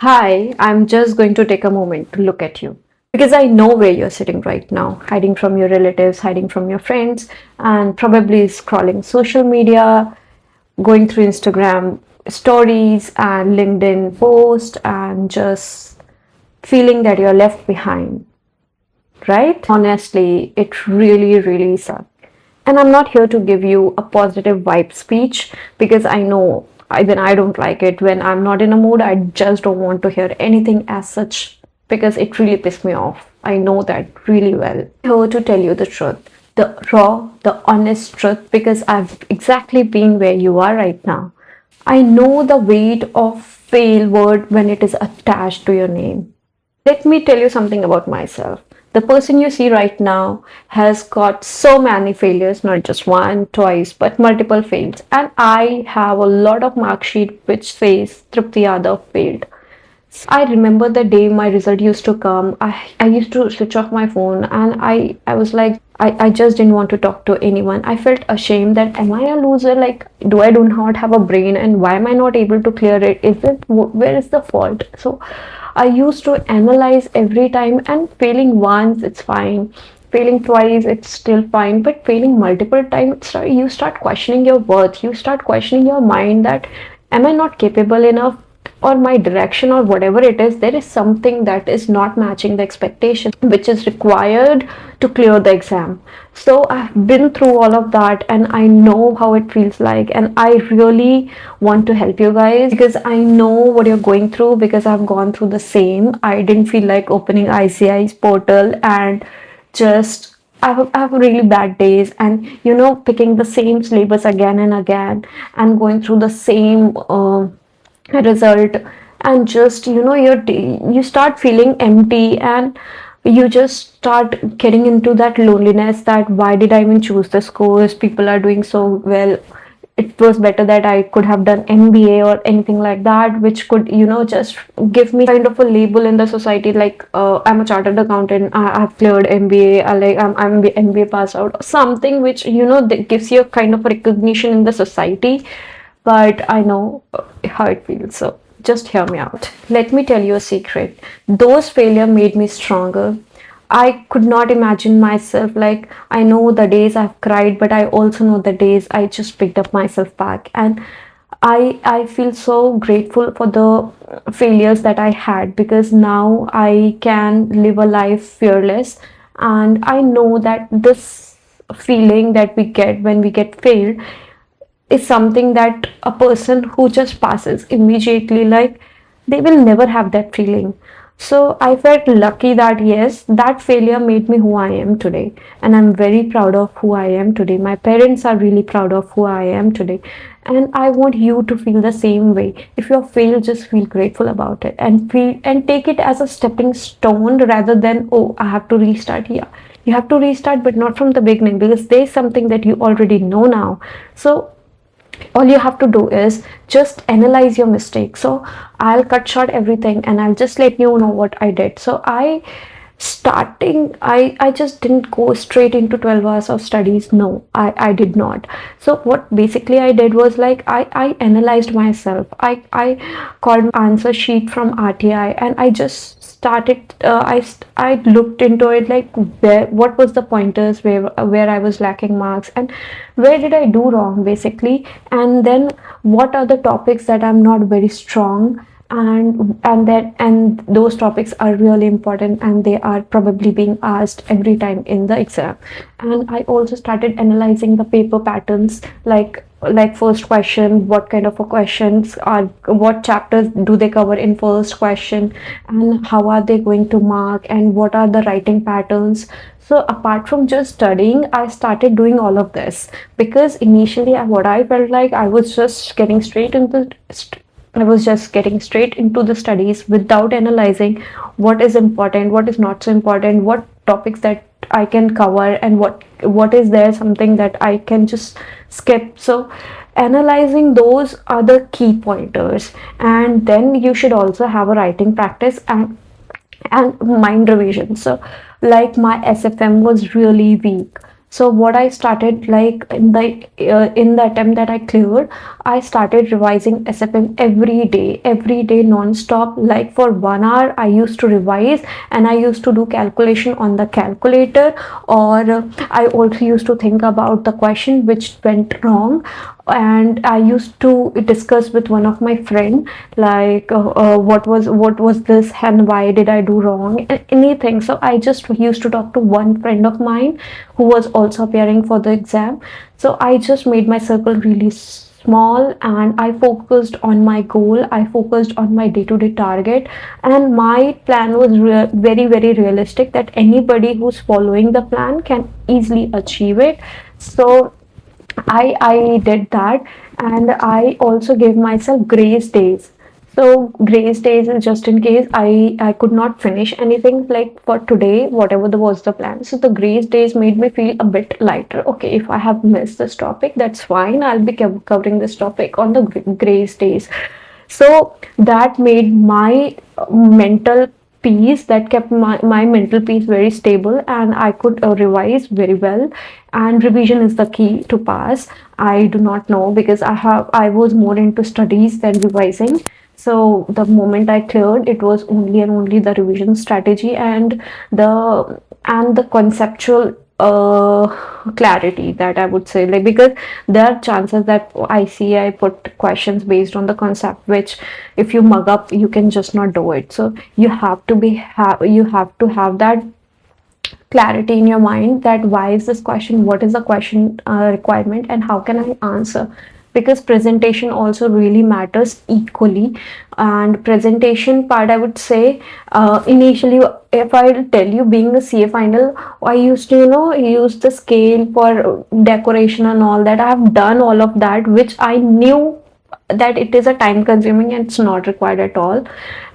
Hi, I'm just going to take a moment to look at you because I know where you're sitting right now, hiding from your relatives, hiding from your friends, and probably scrolling social media, going through Instagram stories and LinkedIn posts, and just feeling that you're left behind, right? Honestly, it really sucks. And I'm not here to give you a positive vibe speech because I know when I don't like it, when I'm not in a mood, I just don't want to hear anything as such because it really pisses me off. I know that really well. I'm here to tell you the truth, the raw, the honest truth because I've exactly been where you are right now. I know the weight of fail word when it is attached to your name. Let me tell you something about myself. The person you see right now has got so many failures, not just one, twice, but multiple fails. And I have a lot of mark sheet which says Tripti Yadav failed. I remember the day my result used to come. I used to switch off my phone and I was like, I just didn't want to talk to anyone. I felt ashamed that am I a loser? Like, do not have a brain and why am I not able to clear it? Is it where is the fault? So I used to analyze every time and failing once, it's fine. Failing twice, it's still fine. But failing multiple times, you start questioning your worth. You start questioning your mind that am I not capable enough? Or my direction or whatever it is, there is something that is not matching the expectation which is required to clear the exam. So I've been through all of that and I know how it feels like, and I really want to help you guys because I know what you're going through because I've gone through the same. I didn't feel like opening ICI's portal and just I have really bad days, and picking the same syllabus again and again and going through the same result, and just you start feeling empty, and you just start getting into that loneliness that why did I even choose this course? People are doing so well. It was better that I could have done MBA or anything like that, which could just give me kind of a label in the society, like I'm a chartered accountant, I've cleared MBA, I'm MBA pass out, something which that gives you a kind of recognition in the society. But I know how it feels. So just hear me out. Let me tell you a secret. Those failure made me stronger. I could not imagine myself, like, I know the days I've cried, but I also know the days I just picked up myself back. And I feel so grateful for the failures that I had because now I can live a life fearless, and I know that this feeling that we get when we get failed is something that a person who just passes immediately, like, they will never have that feeling. So I felt lucky that yes, that failure made me who I am today, and I'm very proud of who I am today. My parents are really proud of who I am today, and I want you to feel the same way. If you're failed, just feel grateful about it and feel and take it as a stepping stone rather than, oh, I have to restart. Yeah, you have to restart, but not from the beginning because there's something that you already know now. So all you have to do is just analyze your mistake. So I'll cut short everything and I'll just let you know what I did. So I just didn't go straight into 12 hours of studies. No, I did not. So what basically I did was, like, I analyzed myself. I called answer sheet from RTI and I just started I looked into it, like, what was the pointers where I was lacking marks and where did I do wrong basically, and then what are the topics that I'm not very strong, and those topics are really important and they are probably being asked every time in the exam. And I also started analyzing the paper patterns, like first question, what kind of a questions are, what chapters do they cover in first question, and how are they going to mark, and what are the writing patterns. So apart from just studying, I started doing all of this because initially what I felt like I was just getting straight into the studies without analyzing what is important, what is not so important, what topics that I can cover, and what is there something that I can just skip. So analyzing those are the key pointers, and then you should also have a writing practice and mind revision. So like my SFM was really weak. So what I started, like, in the attempt that I cleared, I started revising SFM every day non-stop. Like for 1 hour, I used to revise and I used to do calculation on the calculator, or I also used to think about the question which went wrong, and I used to discuss with one of my friend, like what was this and why did I do wrong, anything. So I just used to talk to one friend of mine who was also appearing for the exam. So I just made my circle really small and I focused on my goal. I focused on my day-to-day target, and my plan was very realistic, that anybody who's following the plan can easily achieve it. So I did that, and I also gave myself grace days. So grace days is just in case I could not finish anything, like for today, whatever was the plan. So the grace days made me feel a bit lighter. Okay, if I have missed this topic, that's fine. I'll be covering this topic on the grace days. So that made my mental peace, that kept my mental peace very stable, and I could revise very well. And revision is the key to pass. I do not know, because I was more into studies than revising. So the moment I cleared, it was only and only the revision strategy and the conceptual clarity, that I would say, like, because there are chances that I put questions based on the concept, which if you mug up, you can just not do it. So you have to have that clarity in your mind, that why is this question, what is the question requirement, and how can I answer. Because presentation also really matters equally. And presentation part, I would say, initially, if I tell you, being a CA final, I used to use the scale for decoration and all that. I have done all of that, which I knew that it is a time consuming and it's not required at all.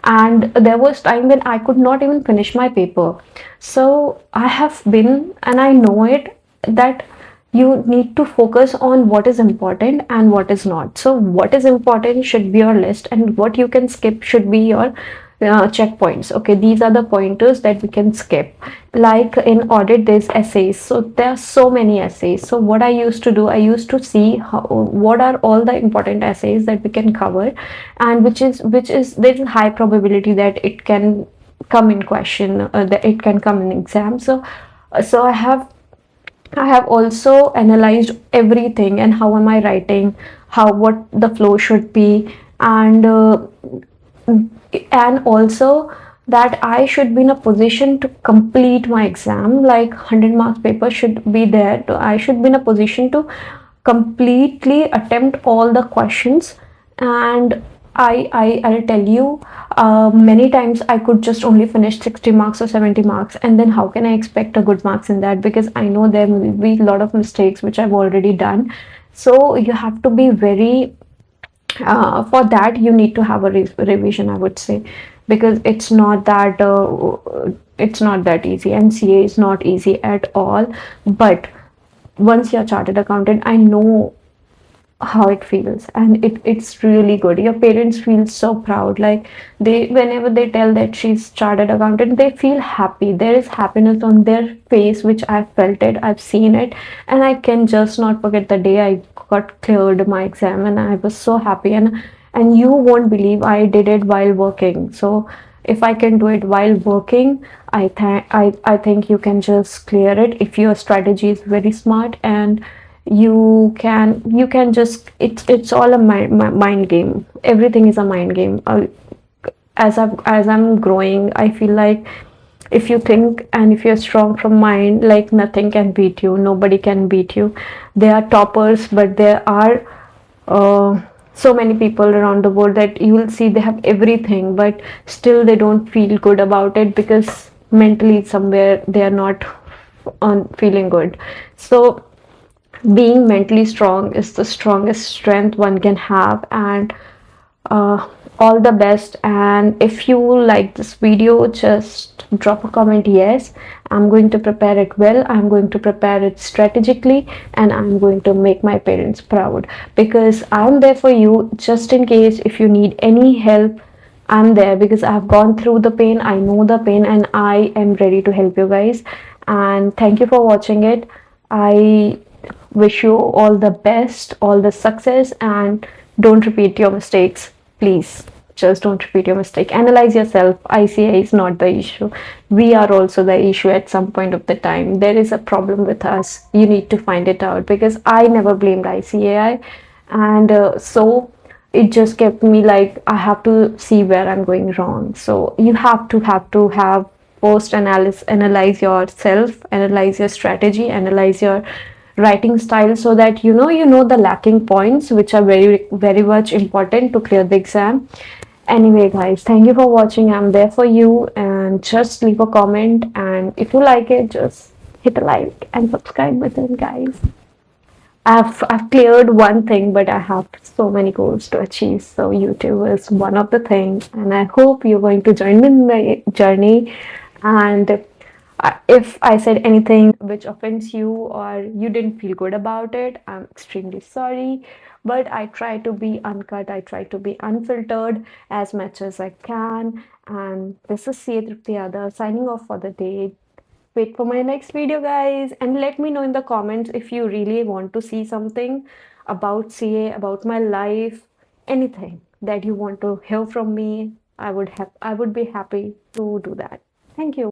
And there was time when I could not even finish my paper. So I have been, and I know it, that you need to focus on what is important and what is not. So what is important should be your list, and what you can skip should be your checkpoints. Okay, these are the pointers that we can skip. Like in audit, there's essays, so there are so many essays. So what I used to do, I used to see what are all the important essays that we can cover, and which is there's a high probability that it can come in question, that it can come in exam. So I have also analyzed everything, and how am I writing, what the flow should be, and also that I should be in a position to complete my exam. Like 100 marks paper should be there. I should be in a position to completely attempt all the questions. And I'll tell you, many times I could just only finish 60 marks or 70 marks, and then how can I expect a good marks in that? Because I know there will be a lot of mistakes which I've already done. So you have to be very for that, you need to have a revision, I would say, because it's not that easy, and CA is not easy at all. But once you're chartered accountant, I know how it feels, and it's really good. Your parents feel so proud, like whenever they tell that she's chartered accountant, they feel happy. There is happiness on their face, which I've felt it, I've seen it, and I can just not forget the day I got cleared my exam, and I was so happy. And you won't believe, I did it while working. So if I can do it while working, I think you can just clear it if your strategy is very smart, and you can just, it's all a mind game. Everything is a mind game. As I'm growing, I feel like if you think and if you're strong from mind, like nothing can beat you, nobody can beat you. There are toppers, but there are so many people around the world that you will see they have everything, but still they don't feel good about it, because mentally somewhere they are not on feeling good. So being mentally strong is the strongest strength one can have. And all the best. And if you like this video, just drop a comment. Yes, I'm going to prepare it well, I'm going to prepare it strategically, and I'm going to make my parents proud, because I'm there for you. Just in case if you need any help, I'm there, because I've gone through the pain, I know the pain, and I am ready to help you guys. And thank you for watching it. wish you all the best, all the success, and don't repeat your mistakes. Please, just don't repeat your mistake. Analyze yourself. ICA is not the issue. We are also the issue at some point of the time. There is a problem with us. You need to find it out, because I never blamed ICAI, and so it just kept me like I have to see where I'm going wrong. So you have post analysis, analyze yourself, analyze your strategy, analyze your writing style, so that you know the lacking points, which are very much important to clear the exam. Anyway, guys, thank you for watching. I'm there for you, and just leave a comment, and if you like it, just hit a like and subscribe button, guys. I've cleared one thing, but I have so many goals to achieve. So YouTube is one of the things, and I hope you're going to join me in my journey. And if I said anything which offends you or you didn't feel good about it, I'm extremely sorry. But I try to be uncut. I try to be unfiltered as much as I can. And this is Tripti Yadav signing off for the day. Wait for my next video, guys, and let me know in the comments if you really want to see something about CA, about my life, anything that you want to hear from me. I would be happy to do that. Thank you.